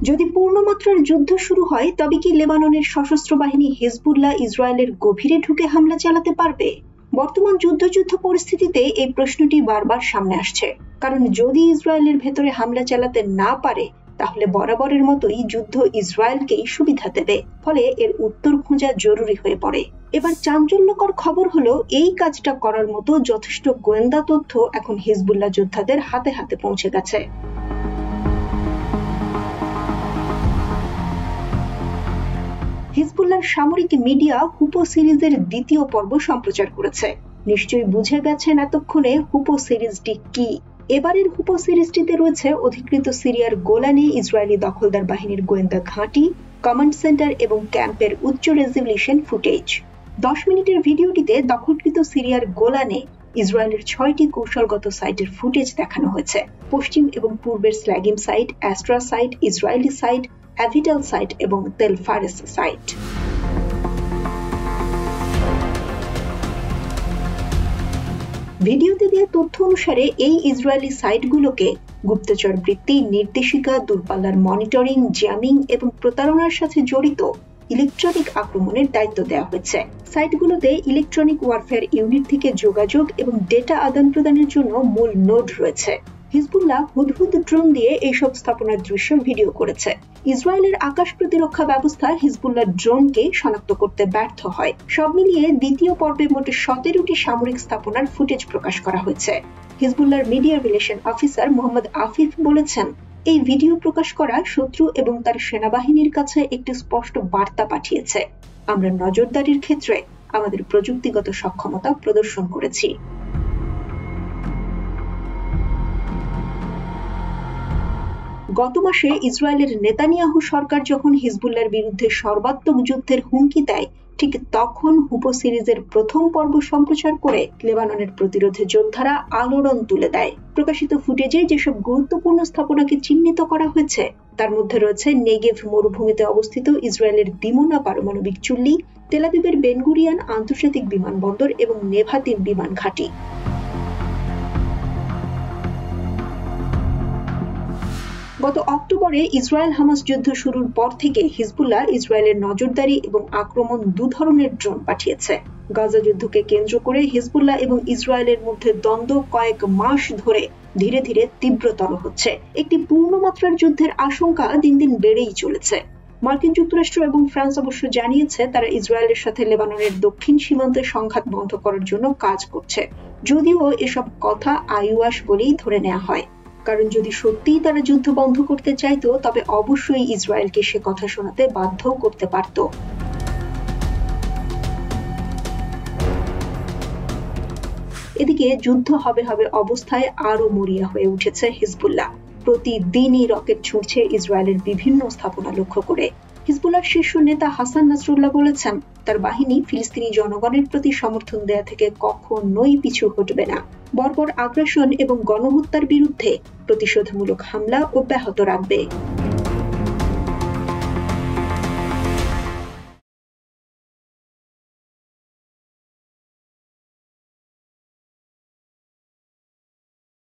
যদি পূর্ণমাত্রার যুদ্ধ শুরু হয় তবে কি লেবাননের সশস্ত্র বাহিনী হিজবুল্লাহ ইসরায়েলের গভীরে ঢুকে হামলা চালাতে পারবে? বর্তমান যুদ্ধ পরিস্থিতিতে এই প্রশ্নটি বারবার সামনে আসছে, কারণ যদি ইসরায়েলের ভেতরে হামলা চালাতে না পারে তাহলে বরাবরের মতোই যুদ্ধ ইসরায়েলকেই সুবিধা দেবে, ফলে এর উত্তর খোঁজা জরুরি হয়ে পড়ে। এবার চাঞ্চল্যকর খবর হলো এই কাজটা করার মতো যথেষ্ট গোয়েন্দা তথ্য এখন হিজবুল্লাহ যোদ্ধাদের হাতে হাতে পৌঁছে গেছে। হিজবুল্লাহর সামরিক মিডিয়া হুপো সিরিজের দ্বিতীয় পর্ব সম্প্রচার করেছে। নিশ্চয়ই বুঝে গেছেন এতক্ষণে হুপো সিরিজটি কি। এবারের হুপো সিরিজটিতে রয়েছে অধিকৃত সিরিয়ার গোলানে ইসরায়েলি দখলদার বাহিনীর গোয়েন্দা ঘাঁটি, কমান্ড সেন্টার এবং ক্যাম্পের উচ্চ রেজলিউশন ফুটেজ। 10 মিনিটের ভিডিওটিতে দখলকৃত সিরিয়ার গোলানে ইসরায়েলের 6টি কৌশলগত সাইটের ফুটেজ দেখানো হয়েছে। পশ্চিম এবং পূর্বের Slagim site, Astra site, Israeli site, Avital site এবং তেল ফারেস সাইট। ভিডিওতে দেওয়া তথ্য অনুসারে এই ইসরায়েলি সাইটগুলোকে গুপ্তচর বৃত্তি, নির্দেশিকা, দূরপাল্লার মনিটরিং, জ্যামিং এবং প্রতারণার সাথে জড়িত ইলেকট্রনিক আক্রমণের দায়িত্ব দেওয়া হয়েছে। সাইটগুলোতে ইলেকট্রনিক ওয়ারফেয়ার ইউনিট থেকে যোগাযোগ এবং ডেটা আদান প্রদানের জন্য মূল নোড রয়েছে। হিজবুল্লাহ হুদহুদ ড্রোন দিয়ে এইসব স্থাপনার দৃশ্য ভিডিও করেছে। ইসরায়েলের আকাশ প্রতিরক্ষা ব্যবস্থা হিজবুল্লাহ ড্রোনকে শনাক্ত করতে ব্যর্থ হয়। সব মিলিয়ে দ্বিতীয় পর্বে মোট 17টি সামরিক স্থাপনার ফুটেজ প্রকাশ করা হয়েছে। হিজবুল্লাহর media relation officer Mohammad Afif বলেছেন, এই ভিডিও প্রকাশ করা শত্রু এবং তার সেনাবাহিনীর কাছে একটি স্পষ্ট বার্তা পাঠিয়েছে, আমরা নজরদারির ক্ষেত্রে আমাদের প্রযুক্তিগত সক্ষমতা প্রদর্শন করেছি। গত মাসে ইসরায়েলের নেতানিয়াহু সরকার যখন হিজবুল্লাহর বিরুদ্ধে সর্বাত্মক যুদ্ধের হুমকি দেয়, ঠিক তখন হুপো সিরিজের প্রথম পর্ব সম্প্রচার করে লেবাননের প্রতিরোধে যোদ্ধারা আলোড়ন তুলে দেয়। প্রকাশিত ফুটেজে যেসব গুরুত্বপূর্ণ স্থাপনাকে চিহ্নিত করা হয়েছে তার মধ্যে রয়েছে নেগেভ মরুভূমিতে অবস্থিত ইসরায়েলের দিমোনা পারমাণবিক চুল্লি, তেল আবিবের বেন গুরিয়ন আন্তর্জাতিক বিমানবন্দর এবং নেভাতিম বিমান ঘাঁটি। গত অক্টোবরে ইসরায়েল হামাস যুদ্ধ শুরুর পর থেকে হিজবুল্লাহ ইসরায়েলের নজরদারি এবং আক্রমণ 2 ধরনের ড্রোন পাঠিয়েছে। গাজা যুদ্ধকে কেন্দ্র করে হিজবুল্লাহ এবং ইসরায়েলের মধ্যে দ্বন্দ্ব কয়েক মাস ধরে ধীরে ধীরে তীব্রতর হচ্ছে। একটি পূর্ণমাত্রার যুদ্ধের আশঙ্কা দিন দিন বেড়েই চলেছে। মার্কিন যুক্তরাষ্ট্র এবং ফ্রান্স অবশ্য জানিয়েছে তারা ইসরায়েলের সাথে লেবাননের দক্ষিণ সীমান্তের সংঘাত বন্ধ করার জন্য কাজ করছে, যদিও এসব কথা আইওয়াস বলেই ধরে নেওয়া হয়, কারণ যদি সত্যিই তারা যুদ্ধ বন্ধ করতে চাইতো তবে অবশ্যই ইসরায়েলকে সে কথা শোনাতে বাধ্য করতে পারত। এদিকে যুদ্ধ হবে অবস্থায় আরো মরিয়া হয়ে উঠেছে হিজবুল্লাহ। প্রতিদিনই রকেট ছুঁড়ছে ইসরায়েলের বিভিন্ন স্থাপনা লক্ষ্য করে। হিজবুল্লাহর শীর্ষ নেতা হাসান নাসরুল্লাহ বলেছেন, তার বাহিনী ফিলিস্তিনি জনগণের প্রতি সমর্থন দেয়া থেকে কখনোই পিছু হটবে না। বর্বর আগ্রাসন এবং গণহত্যার বিরুদ্ধে প্রতিশোধমূলক হামলা অব্যাহত রাখবে।